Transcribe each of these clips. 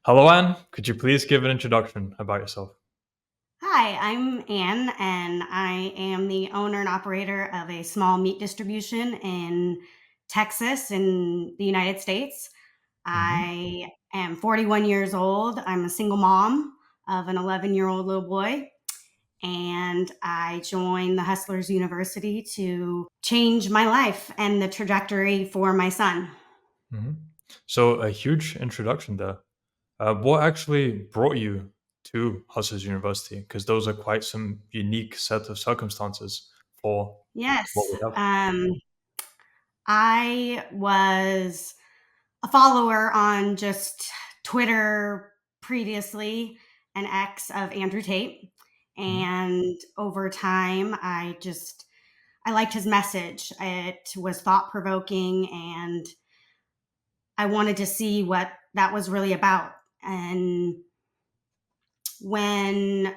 Hello, Anne. Could you please give an introduction about yourself? Hi, I'm Anne, and I am the owner and operator of a small meat distribution in Texas, in the United States. Hmm. I am 41 years old. I'm a single mom of an 11-year-old little boy, and I joined the Hustlers University to change my life and the trajectory for my son. Hmm. So, a huge introduction there. What actually brought you to Hustlers University? Because those are quite some unique set of circumstances for Yes, what we have. um, I was a follower on just Twitter previously, an ex of Andrew Tate. Mhm. And over time, I liked his message. It was thought provoking, and I wanted to see what that was really about. And when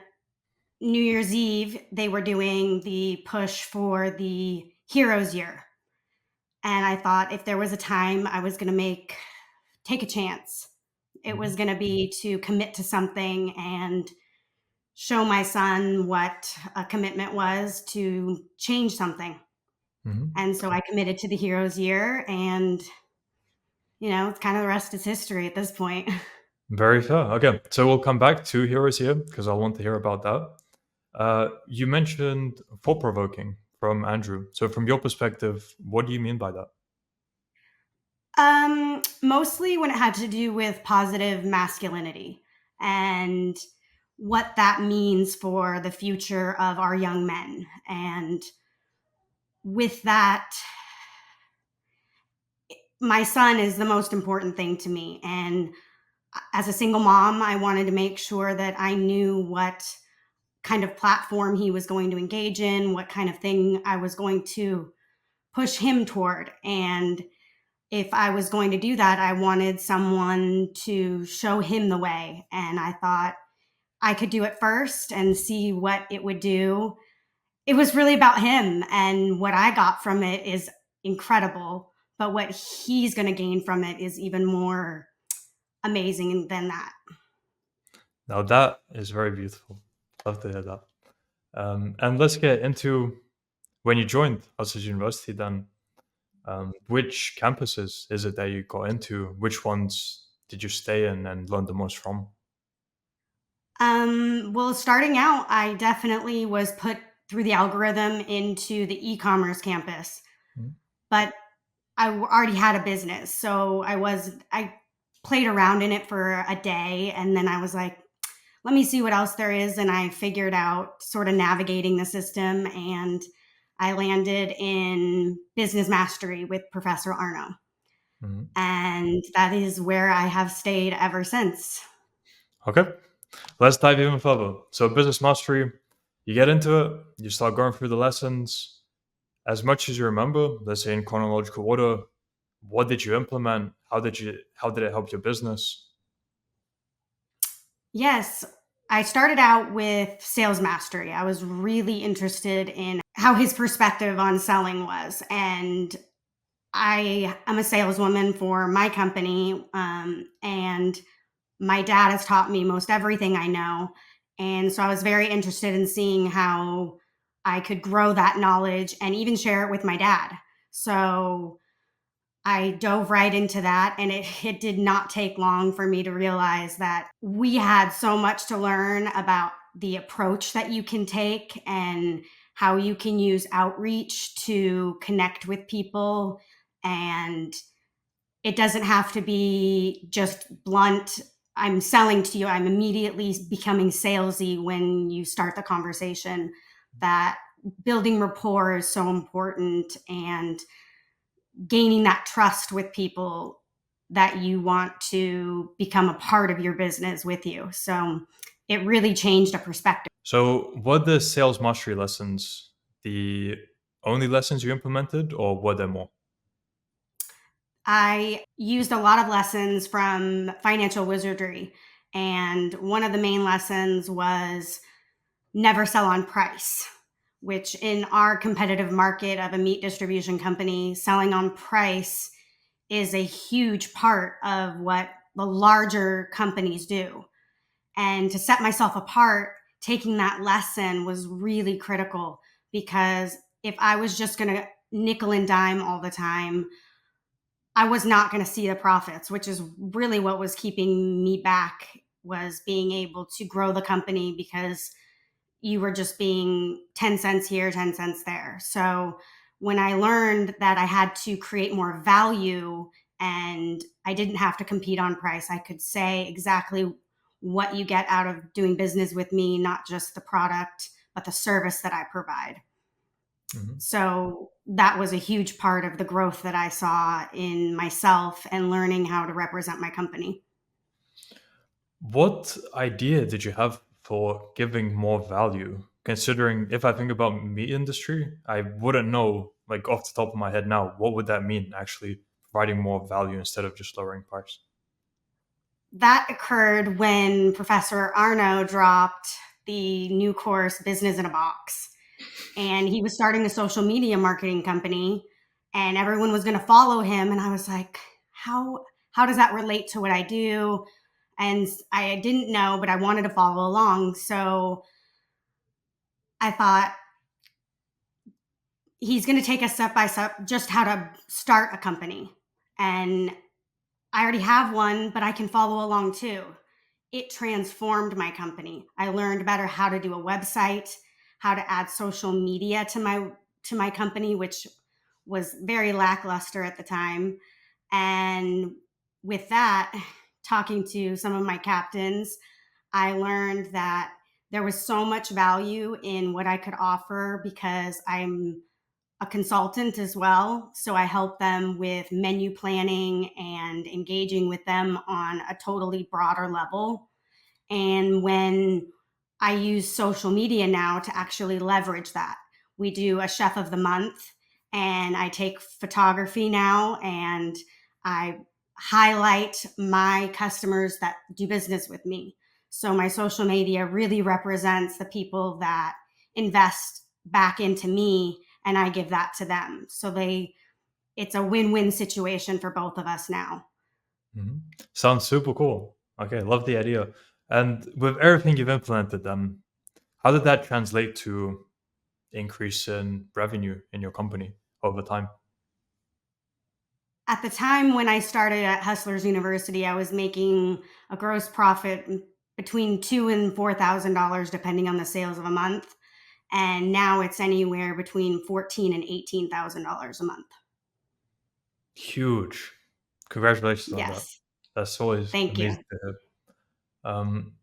New Year's Eve, they were doing the push for the Heroes Year. And I thought if there was a time I was going to take a chance, it was Mhm. going to be to commit to something and show my son what a commitment was to change something. Mhm. And so I committed to the Heroes Year, and it's kind of the rest is history at this point. Very fair. Okay, so we'll come back to Heroes here because I want to hear about that. You mentioned thought provoking from Andrew. So, from your perspective, what do you mean by that? Mostly when it had to do with positive masculinity and what that means for the future of our young men. And with that, my son is the most important thing to me. And as a single mom, I wanted to make sure that I knew what kind of platform he was going to engage in, what kind of thing I was going to push him toward. And if I was going to do that, I wanted someone to show him the way. And I thought I could do it first and see what it would do. It was really about him, and what I got from it is incredible, but what he's going to gain from it is even more amazing than that. Now, that is very beautiful. Love to hear that. And let's get into when you joined Hustlers University, then which campuses is it that you got into? Which ones did you stay in and learn the most from? Well, starting out, I definitely was put through the algorithm into the e-commerce campus, Mhm. but already had a business. So I played around in it for a day, and then I was like, let me see what else there is. And I figured out sort of navigating the system, and I landed in business mastery with Professor Arno. Mhm. And that is where I have stayed ever since. Okay, let's dive even further. So, business mastery, you get into it, you start going through the lessons. As much as you remember, let's say in chronological order, what did you implement? How did it help your business? Yes, I started out with sales mastery. I was really interested in how his perspective on selling was. And I am a saleswoman for my company. And my dad has taught me most everything I know. And so I was very interested in seeing how I could grow that knowledge and even share it with my dad. So I dove right into that, and it did not take long for me to realize that we had so much to learn about the approach that you can take and how you can use outreach to connect with people. And it doesn't have to be just blunt. I'm selling to you. I'm immediately becoming salesy when you start the conversation. That building rapport is so important, and gaining that trust with people that you want to become a part of your business with you. So it really changed a perspective. So, were the sales mastery lessons the only lessons you implemented, or were there more? I used a lot of lessons from Financial Wizardry. And one of the main lessons was never sell on price, which in our competitive market of a meat distribution company, selling on price is a huge part of what the larger companies do. And to set myself apart, taking that lesson was really critical, because if I was just going to nickel and dime all the time, I was not going to see the profits, which is really what was keeping me back, was being able to grow the company, because you were just being 10 cents here, 10 cents there. So when I learned that I had to create more value and I didn't have to compete on price, I could say exactly what you get out of doing business with me, not just the product, but the service that I provide. Mhm. So that was a huge part of the growth that I saw in myself and learning how to represent my company. What idea did you have for giving more value? Considering if I think about meat industry, I wouldn't know like off the top of my head now what would that mean actually providing more value instead of just lowering price. That occurred when Professor Arno dropped the new course, Business in a Box. And he was starting a social media marketing company, and everyone was going to follow him. And I was like, how does that relate to what I do? And I didn't know, but I wanted to follow along. So I thought, he's going to take us step by step just how to start a company. And I already have one, but I can follow along too. It transformed my company. I learned better how to do a website, how to add social media to my company, which was very lackluster at the time. And with that, talking to some of my captains, I learned that there was so much value in what I could offer, because I'm a consultant as well. So I help them with menu planning and engaging with them on a totally broader level. And when I use social media now to actually leverage that, we do a chef of the month, and I take photography now and I highlight my customers that do business with me. So my social media really represents the people that invest back into me, and I give that to them. So it's a win-win situation for both of us now. Mhm. Sounds super cool. Okay, love the idea. And with everything you've implemented, then how did that translate to increase in revenue in your company over time? At the time when I started at Hustlers University, I was making a gross profit between two and $4,000, depending on the sales of a month. And now it's anywhere between $14,000 and $18,000 a month. Huge. Congratulations on that. Yes, That's always thank you. amazing to hear. Um,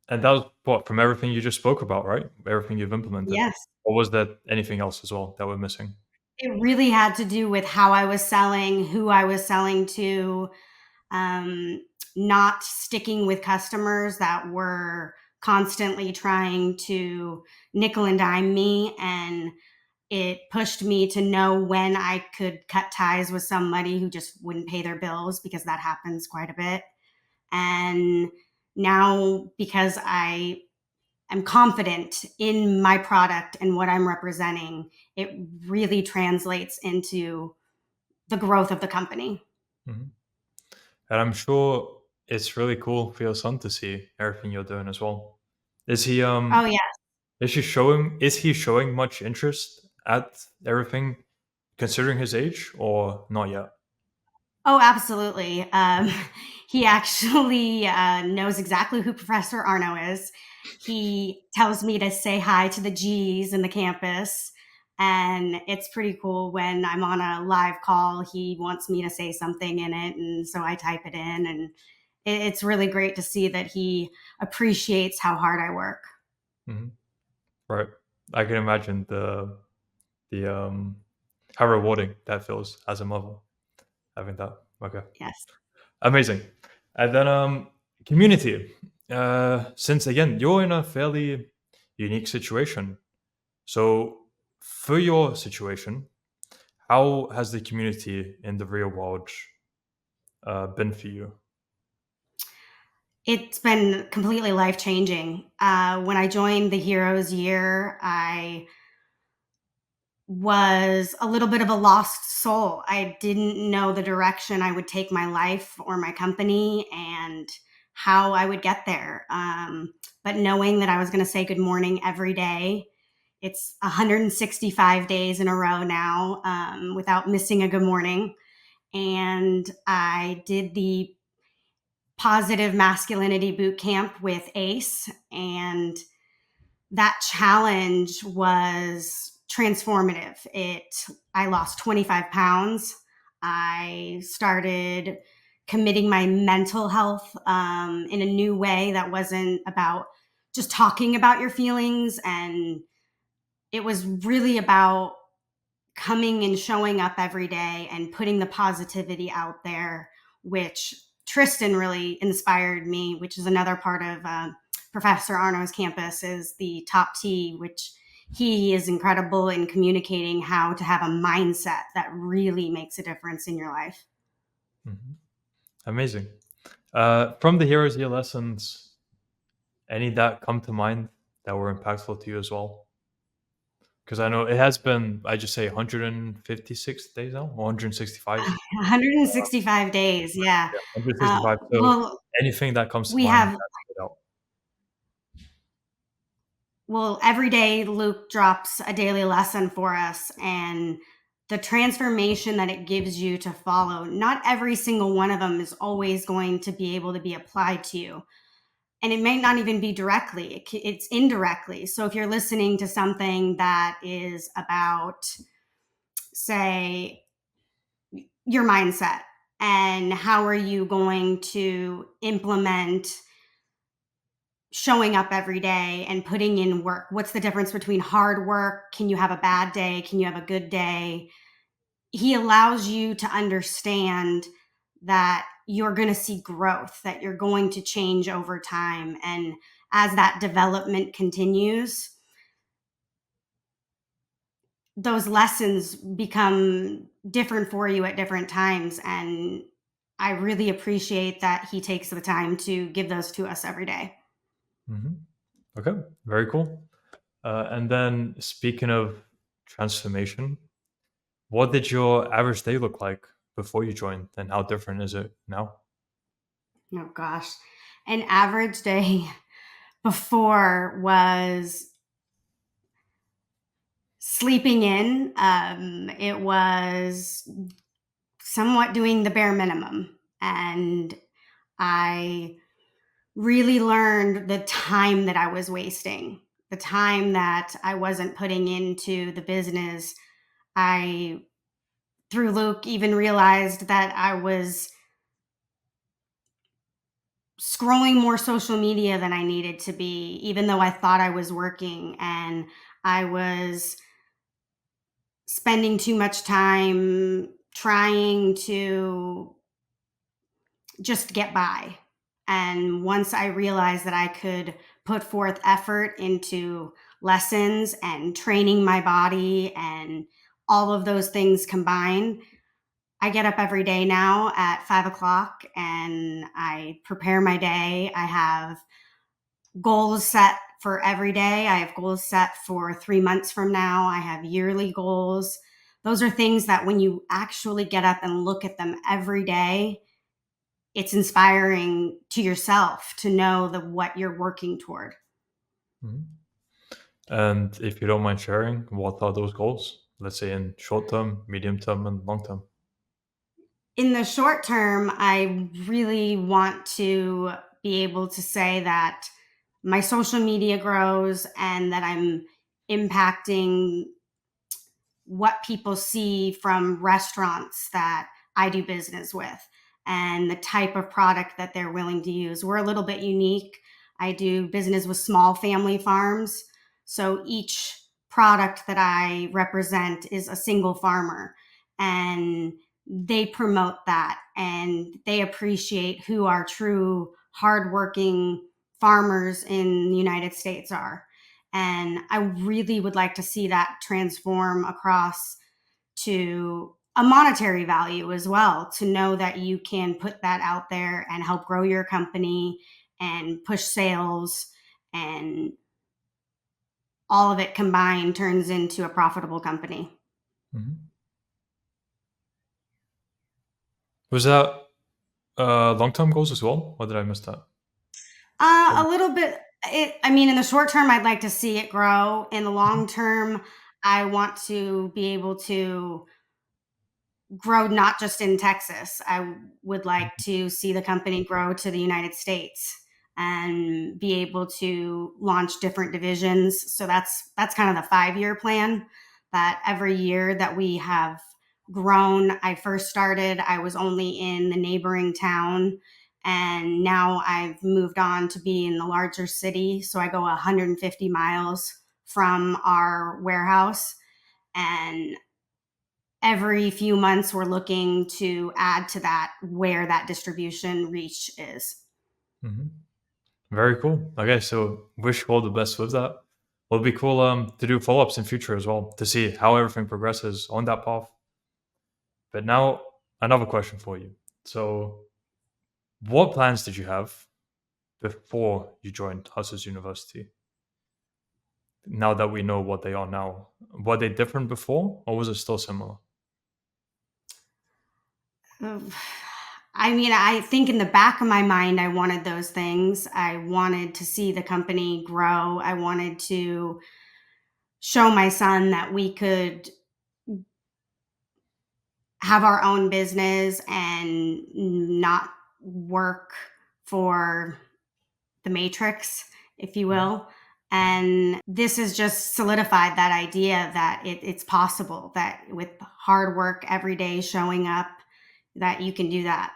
and that was what from everything you just spoke about, right? Everything you've implemented. Yes, Or was that anything else as well that we're missing? it really had to do with how I was selling, who I was selling to, um, not sticking with customers that were constantly trying to nickel and dime me, and it pushed me to know when I could cut ties with somebody who just wouldn't pay their bills, because that happens quite a bit. And now, because I am confident in my product and what I'm representing, it really translates into the growth of the company. Mhm. And I'm sure it's really cool for your son to see everything you're doing as well. Is he Oh, yeah. is he showing much interest at everything considering his age or not yet? Oh, absolutely. He actually knows exactly who Professor Arno is. He tells me to say hi to the G's in the campus. And it's pretty cool when I'm on a live call. He wants me to say something in it. And so I type it in. And it's really great to see that he appreciates how hard I work. Mhm. Right. I can imagine the how rewarding that feels as a mother having that. Okay. Yes. Amazing. And then community. Since again you're in a fairly unique situation. So for your situation, how has the community in the real world been for you? It's been completely life changing. When I joined the Heroes Year, I was a little bit of a lost soul. I didn't know the direction I would take my life or my company and how I would get there. But knowing that I was going to say good morning every day, it's 165 days in a row now without missing a good morning. And I did the positive masculinity boot camp with ACE, and that challenge was transformative. I lost 25 pounds. I started committing my mental health in a new way that wasn't about just talking about your feelings. And it was really about coming and showing up every day and putting the positivity out there, which Tristan really inspired me, which is another part of Professor Arno's campus, is the top T, which he is incredible in communicating how to have a mindset that really makes a difference in your life. Mhm. Amazing. From the Heroes Year lessons, any that come to mind that were impactful to you as well? Because I know it has been, I just say 156 days now, 165. 165 days, yeah. Yeah, 165. So Well, anything that comes to we mind have that stood out. Well, every day Luke drops a daily lesson for us, and the transformation that it gives you to follow. Not every single one of them is always going to be able to be applied to you. And it may not even be directly, it's indirectly. So if you're listening to something that is about, say, your mindset, and how are you going to implement showing up every day and putting in work. What's the difference between hard work? Can you have a bad day? Can you have a good day? He allows you to understand that you're going to see growth, that you're going to change over time. And as that development continues, those lessons become different for you at different times. And I really appreciate that he takes the time to give those to us every day. Mhm. Okay, very cool. And then speaking of transformation, what did your average day look like before you joined, and how different is it now? Oh gosh. An average day before was sleeping in. It was somewhat doing the bare minimum. And I really learned the time that I was wasting, the time that I wasn't putting into the business. I, through Luke, even realized that I was scrolling more social media than I needed to be, even though I thought I was working. And I was spending too much time trying to just get by. And once I realized that I could put forth effort into lessons and training my body and all of those things combined, I get up every day now at 5 o'clock and I prepare my day. I have goals set for every day. I have goals set for 3 months from now. I have yearly goals. Those are things that when you actually get up and look at them every day, it's inspiring to yourself to know that what you're working toward. Mhm. And if you don't mind sharing, what are those goals? Let's say in short term, medium term, and long term. In the short term, I really want to be able to say that my social media grows and that I'm impacting what people see from restaurants that I do business with and the type of product that they're willing to use. We're a little bit unique. I do business with small family farms. So each product that I represent is a single farmer, and they promote that and they appreciate who our true hardworking farmers in the United States are. And I really would like to see that transform across to a monetary value as well, to know that you can put that out there and help grow your company and push sales and all of it combined turns into a profitable company. Mhm. Was that long-term goals as well, or did I miss that? A little bit. I mean, in the short term, I'd like to see it grow. In the Mhm. long term, I want to be able to grow not just in Texas. I would like Mhm. to see the company grow to the United States and be able to launch different divisions. So that's kind of the 5-year plan, that every year that we have grown. I first started, I was only in the neighboring town, and now I've moved on to be in the larger city. So I go 150 miles from our warehouse, and every few months we're looking to add to that where that distribution reach is. Mhm. Very cool. Okay, so wish you all the best with that. It'll be cool to do follow-ups in future as well to see how everything progresses on that path. But now another question for you. So what plans did you have before you joined Hustlers University? Now that we know what they are now, were they different before, or was it still similar? I mean, I think in the back of my mind, I wanted those things. I wanted to see the company grow. I wanted to show my son that we could have our own business and not work for the matrix, if you Mhm. will. And this has just solidified that idea that it's possible, that with hard work every day showing up, that you can do that.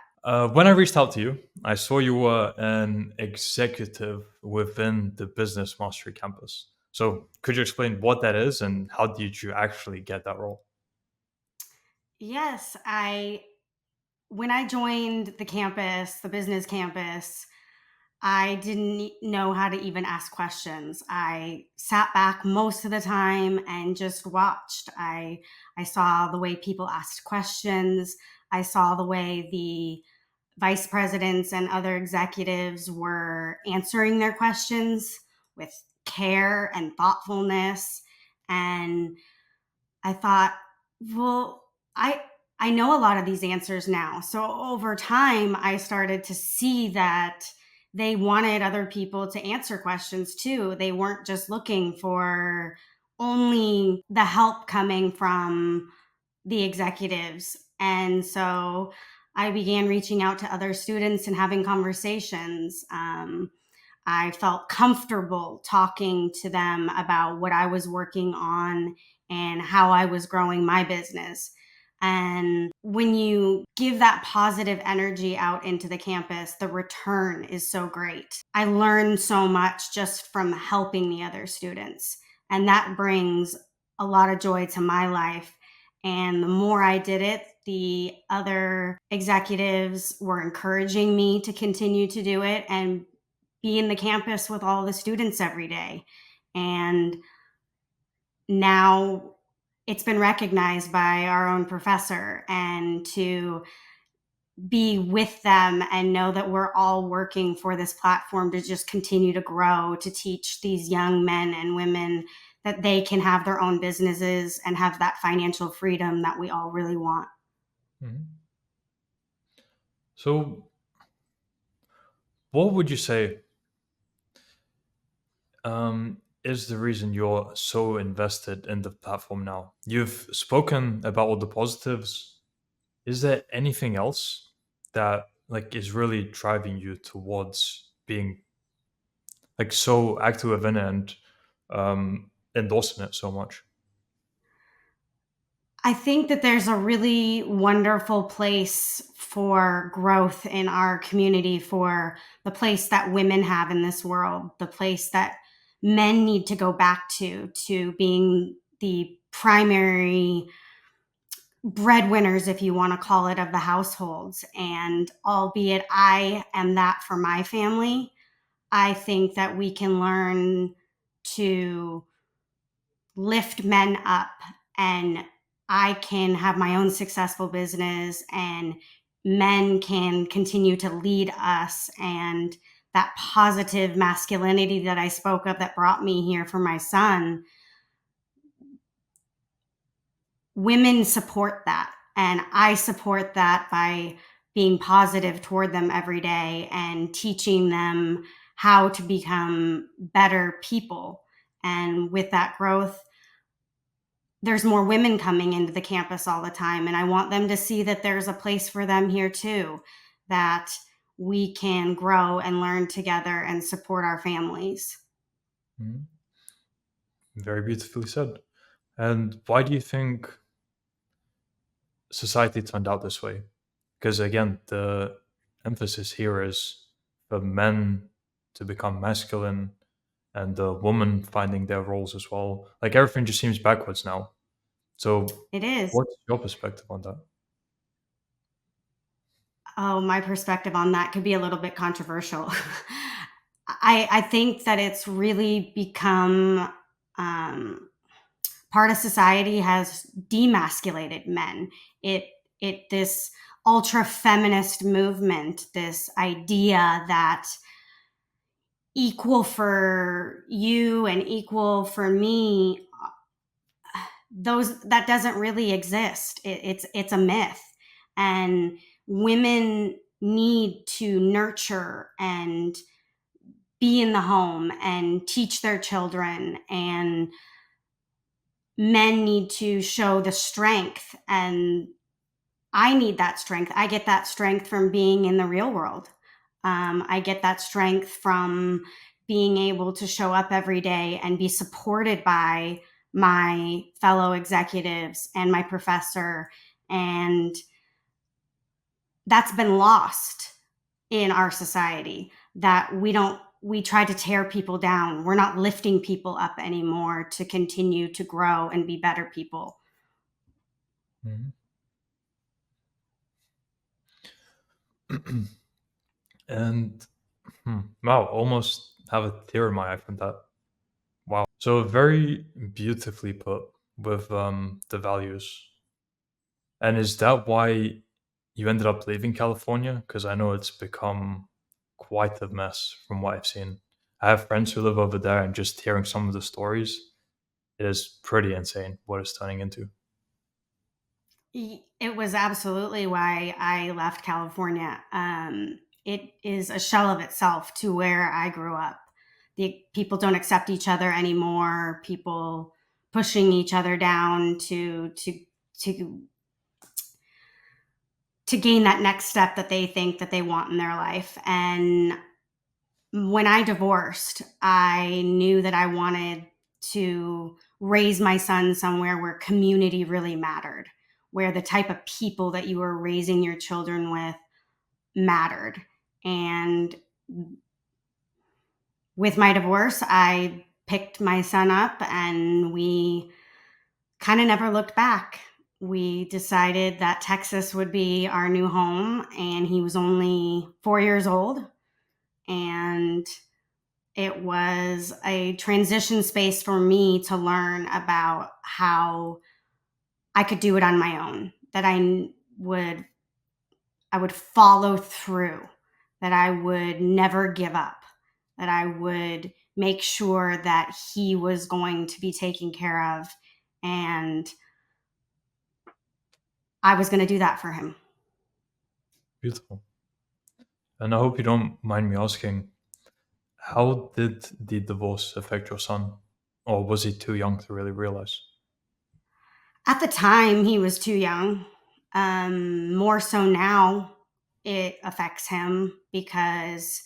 When I reached out to you, I saw you were an executive within the Business Mastery campus. So, could you explain what that is and how did you actually get that role? Yes, I when I joined the campus, the business campus, I didn't know how to even ask questions. I sat back most of the time and just watched. I saw the way people asked questions. I saw the way the vice presidents and other executives were answering their questions with care and thoughtfulness. And I thought, well, I I know a lot of these answers now. So over time, I started to see that they wanted other people to answer questions too. They weren't just looking for only the help coming from the executives. And so I began reaching out to other students and having conversations. I felt comfortable talking to them about what I was working on and how I was growing my business. And when you give that positive energy out into the campus, the return is so great. I learned so much just from helping the other students. And that brings a lot of joy to my life. And the more I did it, the other executives were encouraging me to continue to do it and be in the campus with all the students every day. And now it's been recognized by our own professor, and to be with them and know that we're all working for this platform to just continue to grow, to teach these young men and women that they can have their own businesses and have that financial freedom that we all really want. Mhm. So, what would you say is the reason you're so invested in the platform now? You've spoken about all the positives. Is there anything else that like is really driving you towards being like so active within it and endorsing it so much? I think that there's a really wonderful place for growth in our community, for the place that women have in this world, the place that men need to go back to being the primary breadwinners, if you want to call it, of the households. And albeit I am that for my family, I think that we can learn to lift men up, and I can have my own successful business and men can continue to lead us, and that positive masculinity that I spoke of that brought me here for my son, women support that. And I support that by being positive toward them every day and teaching them how to become better people. And with that growth, there's more women coming into the campus all the time. And I want them to see that there's a place for them here too, that we can grow and learn together and support our families. Mhm. Very beautifully said. And why do you think society turned out this way? Because again, the emphasis here is for men to become masculine and the woman finding their roles as well. Like everything just seems backwards now. So, It is. what's your perspective on that? Oh, my perspective on that could be a little bit controversial. I think that it's really become part of society has demasculated men. It this ultra feminist movement, this idea that equal for you and equal for me, those that doesn't really exist. It's a myth, and women need to nurture and be in the home and teach their children, and men need to show the strength, and I need that strength. I get that strength from being in the real world. I get that strength from being able to show up every day and be supported by my fellow executives and my professor. And that's been lost in our society, that we try to tear people down. We're not lifting people up anymore to continue to grow and be better people. Mhm. And wow, almost have a tear in my eye from that. Wow. So very beautifully put with the values. And is that why you ended up leaving California? Because I know it's become quite a mess from what I've seen. I have friends who live over there, and just hearing some of the stories, it is pretty insane what it's turning into. It was absolutely why I left California. It is a shell of itself to where I grew up. The people don't accept each other anymore. People pushing each other down to to gain that next step that they think that they want in their life. And when I divorced, I knew that I wanted to raise my son somewhere where community really mattered, where the type of people that you were raising your children with mattered. And with my divorce, I picked my son up and we kind of never looked back. We decided that Texas would be our new home, and he was only 4 years old. And it was a transition space for me to learn about how I could do it on my own, that would I would follow through, that I would never give up, that I would make sure that he was going to be taken care of, and I was going to do that for him. Beautiful. And I hope you don't mind me asking, how did the divorce affect your son? Or was he too young to really realize? At the time, he was too young. More so now, it affects him because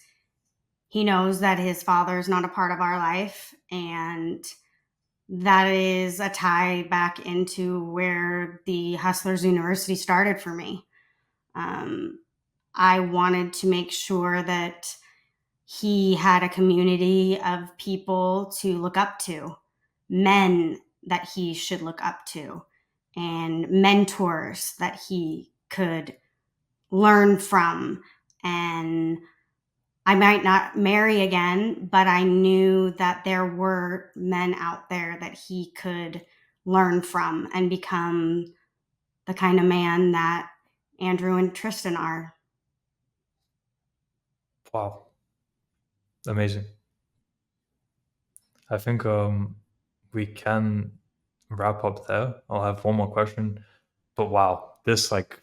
he knows that his father is not a part of our life, and that is a tie back into where the Hustlers University started for me. Um, I wanted to make sure that he had a community of people to look up to, men that he should look up to, and mentors that he could learn from. And I might not marry again, but I knew that there were men out there that he could learn from and become the kind of man that Andrew and Tristan are. Wow. Amazing. I think we can wrap up there. I'll have one more question, but wow, this like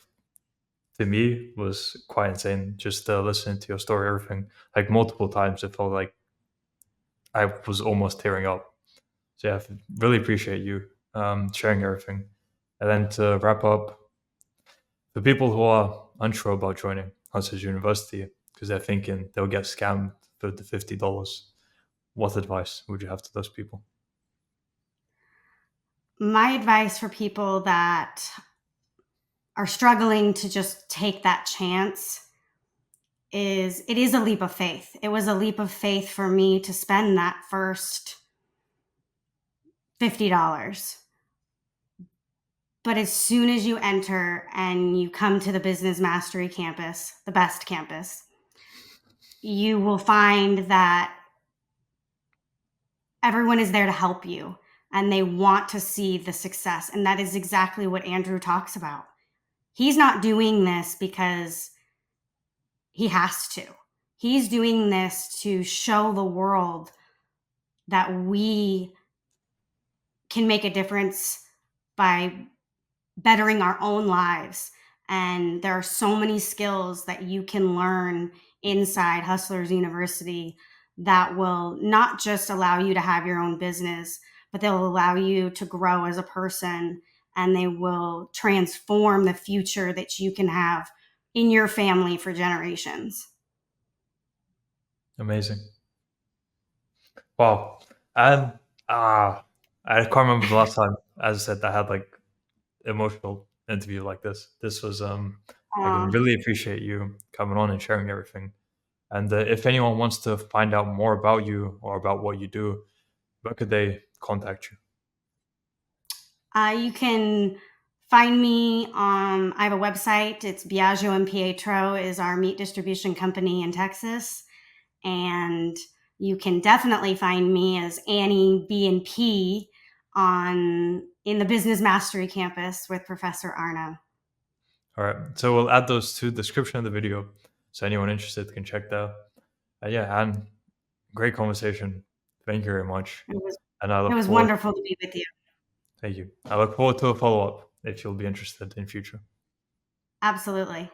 to me was quite insane. Just listening to your story, everything like multiple times, it felt like I was almost tearing up. So yeah, I really appreciate you sharing everything. And then to wrap up, for people who are unsure about joining Hustlers University because they're thinking they'll get scammed for the $50, what advice would you have to those people? My advice for people that are struggling to just take that chance is it is a leap of faith. It was a leap of faith for me to spend that first $50. But as soon as you enter and you come to the Business Mastery campus, the best campus, you will find that everyone is there to help you and they want to see the success. And that is exactly what Andrew talks about. He's not doing this because he has to. He's doing this to show the world that we can make a difference by bettering our own lives. And there are so many skills that you can learn inside Hustlers University that will not just allow you to have your own business, but they'll allow you to grow as a person and they will transform the future that you can have in your family for generations. Amazing. Wow. And I can't remember the last time, as I said, I had like emotional interview like this. This was I can Uh, really appreciate you coming on and sharing everything. And if anyone wants to find out more about you or about what you do, where could they contact you? you can find me on, I have a website. It's Biagio and Pietro is our meat distribution company in Texas. And you can definitely find me as Annie B and P on in the Business Mastery campus with Professor Arno. All right. So we'll add those to the description of the video so anyone interested can check that out. Yeah, and great conversation. Thank you very much. It was And I it look was forward, wonderful to be with you. thank you. I look forward to a follow up if you'll be interested in future. Absolutely.